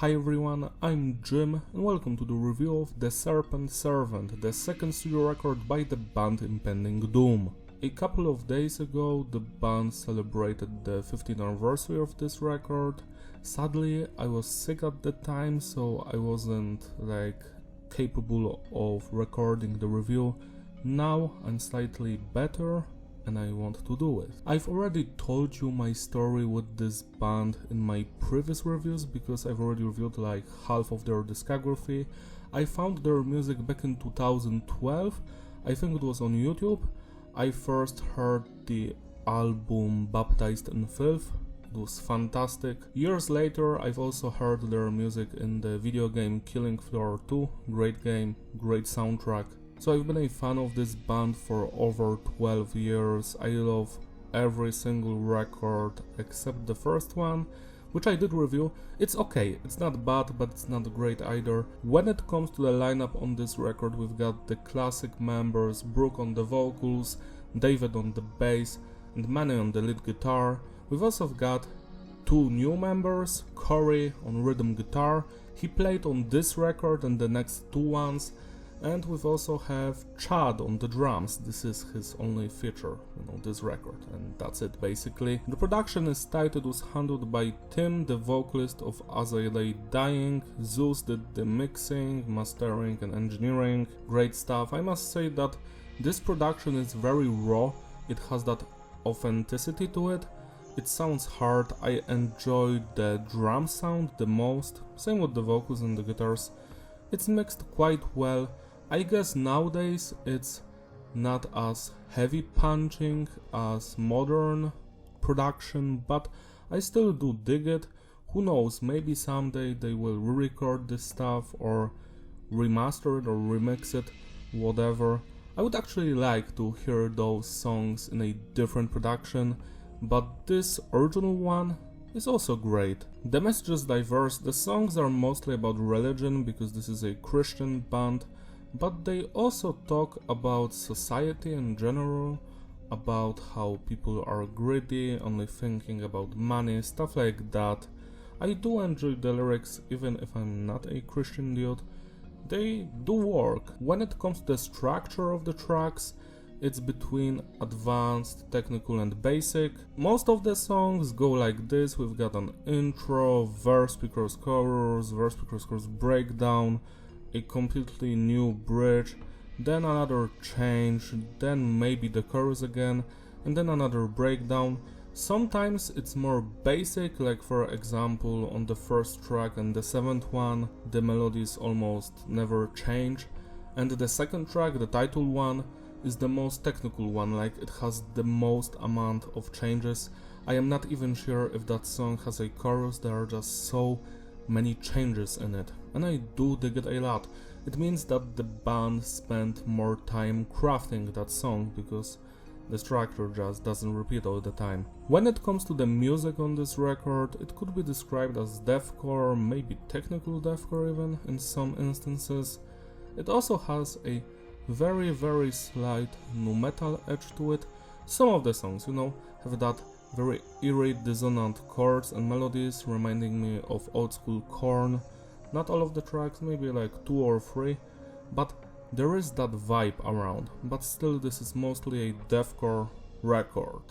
Hi everyone, I'm Jim and welcome to the review of The Serpent Servant, the second studio record by the band Impending Doom. A couple of days ago the band celebrated the 15th anniversary of this record. Sadly, I was sick at the time, so I wasn't capable of recording the review. Now I'm slightly better and I want to do it. I've already told you my story with this band in my previous reviews because I've already reviewed like half of their discography. I found their music back in 2012, I think it was on YouTube. I first heard the album Baptized in Filth, it was fantastic. Years later I've also heard their music in the video game Killing Floor 2, great game, great soundtrack. So I've been a fan of this band for over 12 years. I love every single record except the first one, which I did review. It's okay, it's not bad, but it's not great either. When it comes to the lineup on this record, we've got the classic members, Brooke on the vocals, David on the bass, and Manny on the lead guitar. We've also got two new members, Corey on rhythm guitar. He played on this record and the next two ones. And we also have Chad on the drums. This is his only feature, this record, and that's it basically. The production is tight. It was handled by Tim, the vocalist of As I Lay Dying. Zeus did the mixing, mastering and engineering. Great stuff. I must say that this production is very raw. It has that authenticity to it. It sounds hard. I enjoy the drum sound the most. Same with the vocals and the guitars. It's mixed quite well. I guess nowadays it's not as heavy punching as modern production, but I still do dig it. Who knows, maybe someday they will re-record this stuff or remaster it or remix it, whatever. I would actually like to hear those songs in a different production, but this original one is also great. The message is diverse. The songs are mostly about religion because this is a Christian band, but they also talk about society in general, about how people are greedy, only thinking about money, stuff like that. I do enjoy the lyrics even if I'm not a Christian dude. They do work. When it comes to the structure of the tracks, it's between advanced, technical and basic. Most of the songs go like this. We've got an intro, verse, pre-chorus, chorus, verse, pre-chorus, chorus, breakdown, a completely new bridge, then another change, then maybe the chorus again, and then another breakdown. Sometimes it's more basic, like for example on the first track and the seventh one, the melodies almost never change, and the second track, the title one, is the most technical one, like it has the most amount of changes. I am not even sure if that song has a chorus, there are just so many changes in it, and I do dig it a lot. It means that the band spent more time crafting that song because the structure just doesn't repeat all the time. When it comes to the music on this record, it could be described as deathcore, maybe technical deathcore even in some instances. It also has a very slight nu metal edge to it. Some of the songs, have that very eerie dissonant chords and melodies reminding me of old school Korn. Not all of the tracks, maybe like 2 or 3, but there is that vibe around. But still, this is mostly a deathcore record.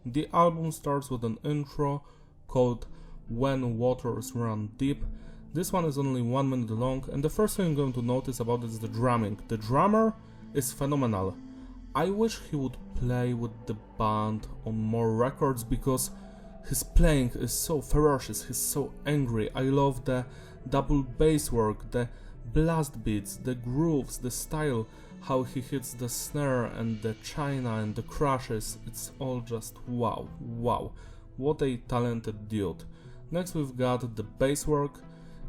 The album starts with an intro called When Waters Run Deep. This one is only 1 minute long, and the first thing I'm going to notice about it is the drumming. The drummer is phenomenal. I wish he would play with the band on more records because his playing is so ferocious, he's so angry. I love the double bass work, the blast beats, the grooves, the style, how he hits the snare and the china and the crashes. It's all just wow. What a talented dude. Next we've got the bass work.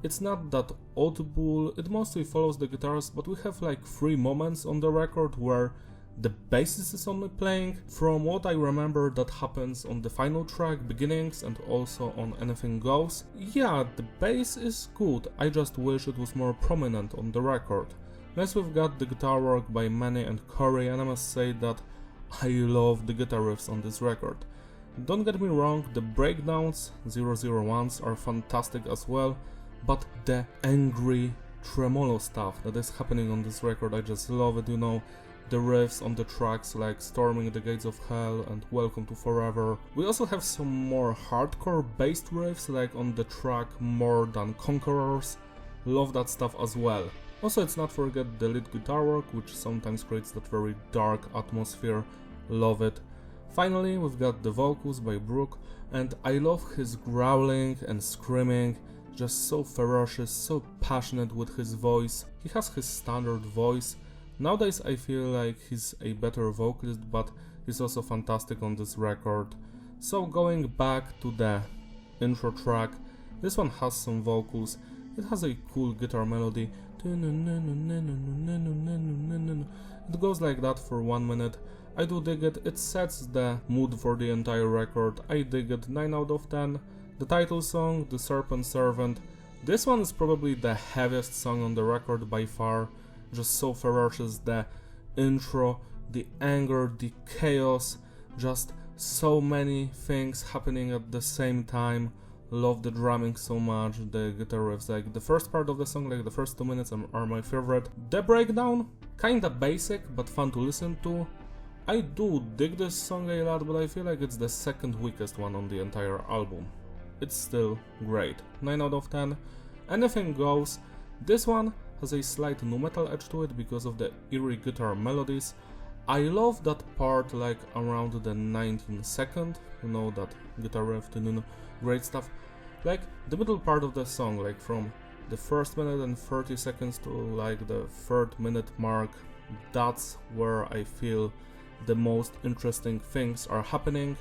It's not that audible, it mostly follows the guitars, but we have like 3 moments on the record where the bassist is only playing. From what I remember, that happens on the final track, Beginnings, and also on Anything Goes. Yeah, the bass is good, I just wish it was more prominent on the record. Next we've got the guitar work by Manny and Corey, and I must say that I love the guitar riffs on this record. Don't get me wrong, the breakdowns, 001s, are fantastic as well, but the angry tremolo stuff that is happening on this record, I just love it, you know. The riffs on the tracks like Storming the Gates of Hell and Welcome to Forever. We also have some more hardcore based riffs like on the track More Than Conquerors. Love that stuff as well. Also, let's not forget the lead guitar work, which sometimes creates that very dark atmosphere. Love it. Finally, we've got the vocals by Brooke, and I love his growling and screaming. Just so ferocious, so passionate with his voice. He has his standard voice. Nowadays I feel like he's a better vocalist, but he's also fantastic on this record. So going back to the intro track, this one has some vocals. It has a cool guitar melody. It goes like that for 1 minute. I do dig it. It sets the mood for the entire record. I dig it. 9 out of 10. The title song, The Serpent Servant. This one is probably the heaviest song on the record by far. Just so ferocious. The intro, the anger, the chaos. Just so many things happening at the same time. Love the drumming so much, the guitar riffs, like the first part of the song, like the first 2 minutes are my favorite. The breakdown, kinda basic but fun to listen to. I do dig this song a lot, but I feel like it's the second weakest one on the entire album. It's still great. 9 out of 10. Anything goes. This one has a slight nu metal edge to it because of the eerie guitar melodies. I love that part like around the 19th second, you know, that guitar riff, great stuff. Like the middle part of the song, like from the first minute and 30 seconds to like the 3rd minute mark, that's where I feel the most interesting things are happening.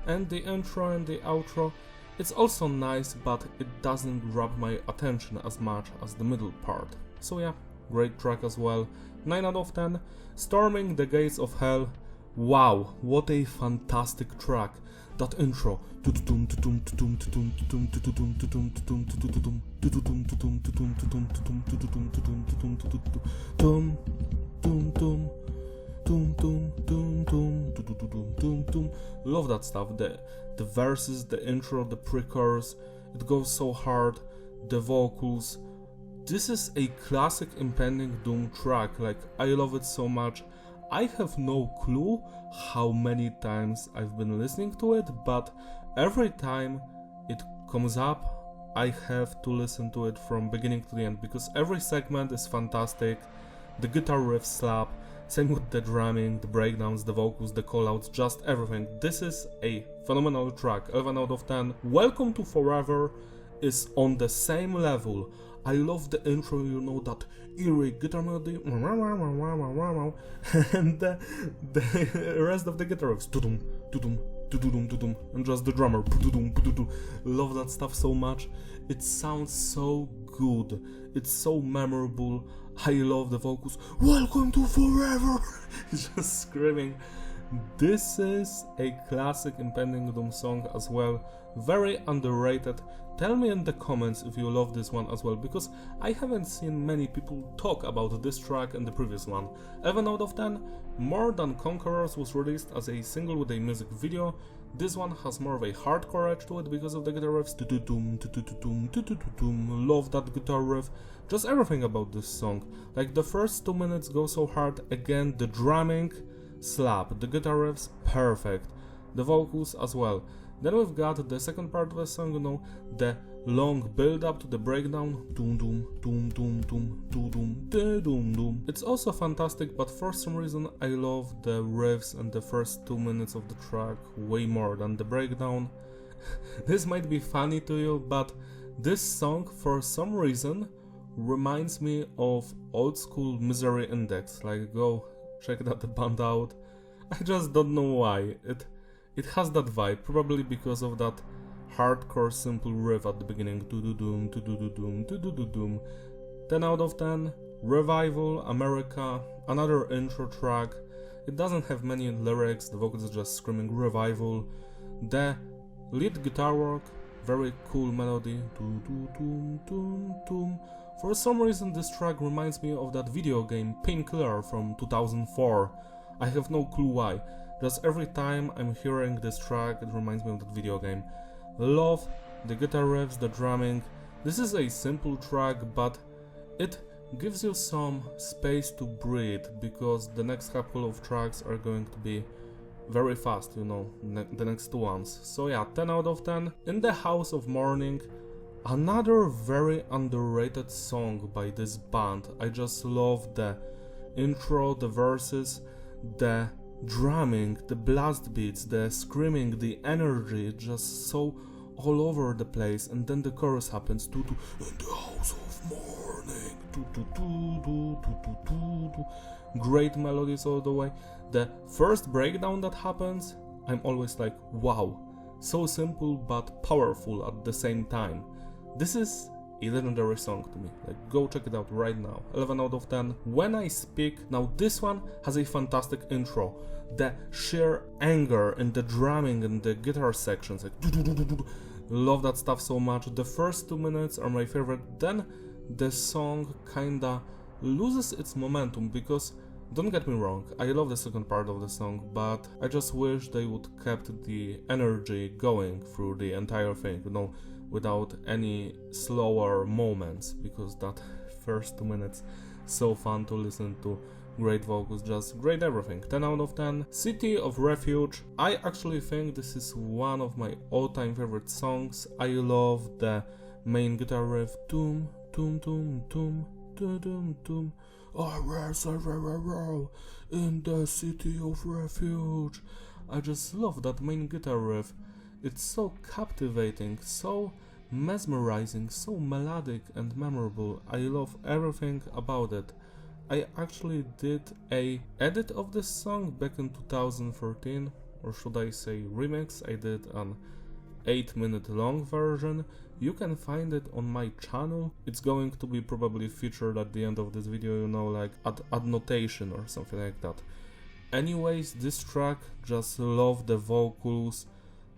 And the intro and the outro, it's also nice, but it doesn't grab my attention as much as the middle part. So yeah, great track as well. 9 out of 10. Storming the Gates of Hell. Wow, what a fantastic track. That intro. Love that stuff. The verses, the intro, the pre-chorus, it goes so hard. The vocals. This is a classic Impending Doom track, like I love it so much. I have no clue how many times I've been listening to it, but every time it comes up, I have to listen to it from beginning to the end, because every segment is fantastic. The guitar riffs slap, same with the drumming, the breakdowns, the vocals, the callouts, just everything. This is a phenomenal track, 11 out of 10. Welcome to Forever is on the same level. I love the intro, you know, that eerie guitar melody, and the rest of the guitar riffs, and just the drummer. Love that stuff so much. It sounds so good. It's so memorable. I love the vocals. Welcome to Forever. Just screaming. This is a classic Impending Doom song as well. Very underrated. Tell me in the comments if you love this one as well, because I haven't seen many people talk about this track and the previous one. 11 out of 10. More Than Conquerors was released as a single with a music video. This one has more of a hardcore edge to it because of the guitar riffs. Love that guitar riff. Just everything about this song. Like the first 2 minutes go so hard. Again, the drumming, slap. The guitar riffs, perfect. The vocals as well. Then we've got the second part of the song, you know, the long build up to the breakdown. Doom doom doom doom doom doom doom doom doom. It's also fantastic, but for some reason I love the riffs and the first 2 minutes of the track way more than the breakdown. This might be funny to you, but this song for some reason reminds me of old school Misery Index. Like, go check that band out. I just don't know why. It has that vibe, probably because of that hardcore simple riff at the beginning. 10 out of 10. Revival, America, another intro track. It doesn't have many lyrics, the vocals are just screaming Revival. The lead guitar work, very cool melody. For some reason this track reminds me of that video game Painkiller from 2004. I have no clue why. Just every time I'm hearing this track, it reminds me of that video game. Love the guitar riffs, the drumming, This is a simple track, but it gives you some space to breathe, because the next couple of tracks are going to be very fast, you know, the next two ones. So yeah, 10 out of 10. In the House of Mourning, another very underrated song by this band. I just love the intro, the verses, the drumming, the blast beats, the screaming, the energy, just so all over the place. And then the chorus happens, in the House of Mourning, great melodies all the way. The first breakdown that happens, I'm always like, wow, so simple but powerful at the same time. This is a legendary song to me, like go check it out right now. 11 out of 10. When I Speak, now this one has a fantastic intro. The sheer anger and the drumming and the guitar sections, like love that stuff so much. The first 2 minutes are my favorite, then the song kinda loses its momentum, because don't get me wrong, I love the second part of the song, but I just wish they would kept the energy going through the entire thing, you know, without any slower moments, because that first 2 minutes so fun to listen to. Great vocals, just great everything. 10 out of 10. City of Refuge. I actually think this is one of my all-time favorite songs. I love the main guitar riff. Doom, doom, doom, doom, doom, doom, doom. In the City of Refuge. I just love that main guitar riff. It's so captivating, so mesmerizing, so melodic and memorable. I love everything about it. I actually did a edit of this song back in 2013, or should I say remix. I did an 8-minute long version. You can find it on my channel. It's going to be probably featured at the end of this video, you know, like annotation or something like that. Anyways, this track, just love the vocals.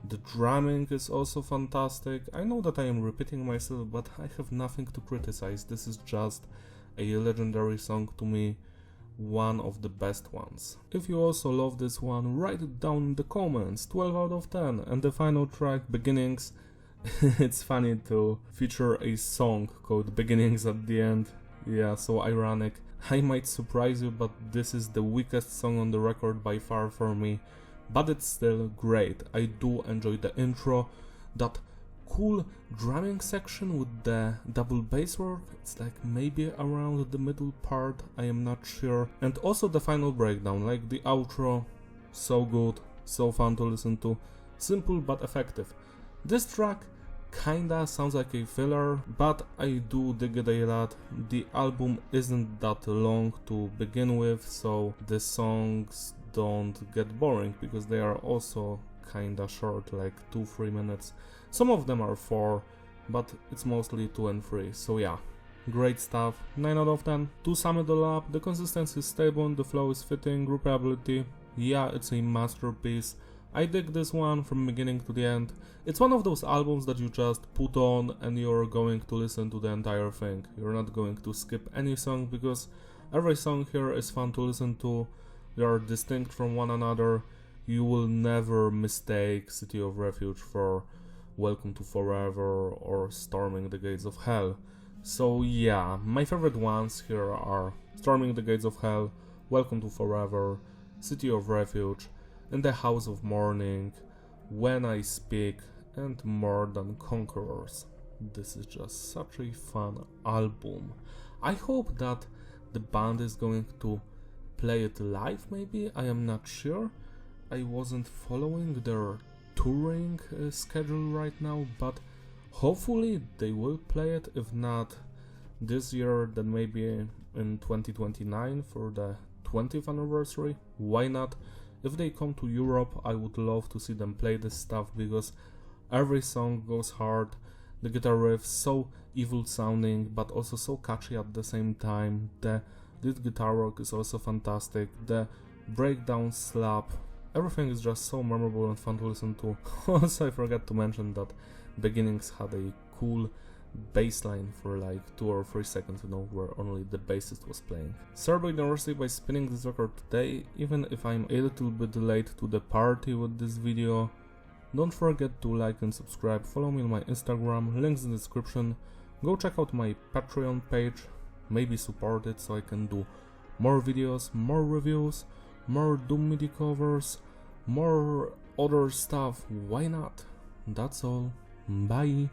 The drumming is also fantastic. I know that I am repeating myself, but I have nothing to criticize. This is just a legendary song to me, one of the best ones. If you also love this one, write it down in the comments. 12 out of 10. And the final track, Beginnings. It's funny to feature a song called Beginnings at the end. Yeah, so ironic. I might surprise you, but this is the weakest song on the record by far for me. But it's still great. I do enjoy the intro, that cool drumming section with the double bass work. It's like maybe around the middle part, I am not sure. And also the final breakdown, like the outro, so good, so fun to listen to, simple but effective. This track kinda sounds like a filler, but I do dig it a lot. The album isn't that long to begin with, so the songs don't get boring, because they are also kinda short, like 2-3 minutes. Some of them are 4, but it's mostly 2 and 3, so yeah, great stuff. 9 out of 10. To sum it all up, the consistency is stable, the flow is fitting, repeatability, yeah, it's a masterpiece. I dig this one from beginning to the end. It's one of those albums that you just put on and you're going to listen to the entire thing. You're not going to skip any song, because every song here is fun to listen to. They are distinct from one another. You will never mistake City of Refuge for Welcome to Forever or Storming the Gates of Hell. So yeah, my favorite ones here are Storming the Gates of Hell, Welcome to Forever, City of Refuge, In the House of Mourning, When I Speak, and More Than Conquerors. This is just such a fun album. I hope that the band is going to play it live, maybe, I am not sure. I wasn't following their touring schedule right now, but hopefully they will play it. If not this year, then maybe in 2029 for the 20th anniversary. Why not? If they come to Europe, I would love to see them play this stuff, because every song goes hard. The guitar riff so evil sounding, but also so catchy at the same time. The lead guitar work is also fantastic. The breakdown slap, everything is just so memorable and fun to listen to. Also, I forgot to mention that Beginnings had a cool bass line for like 2 or 3 seconds, you know, where only the bassist was playing. Celebrate University by spinning this record today, even if I'm a little bit late to the party with this video. Don't forget to like and subscribe, follow me on my Instagram, links in the description. Go check out my Patreon page, maybe support it so I can do more videos, more reviews, more Doom MIDI covers, more other stuff. Why not? That's all. Bye.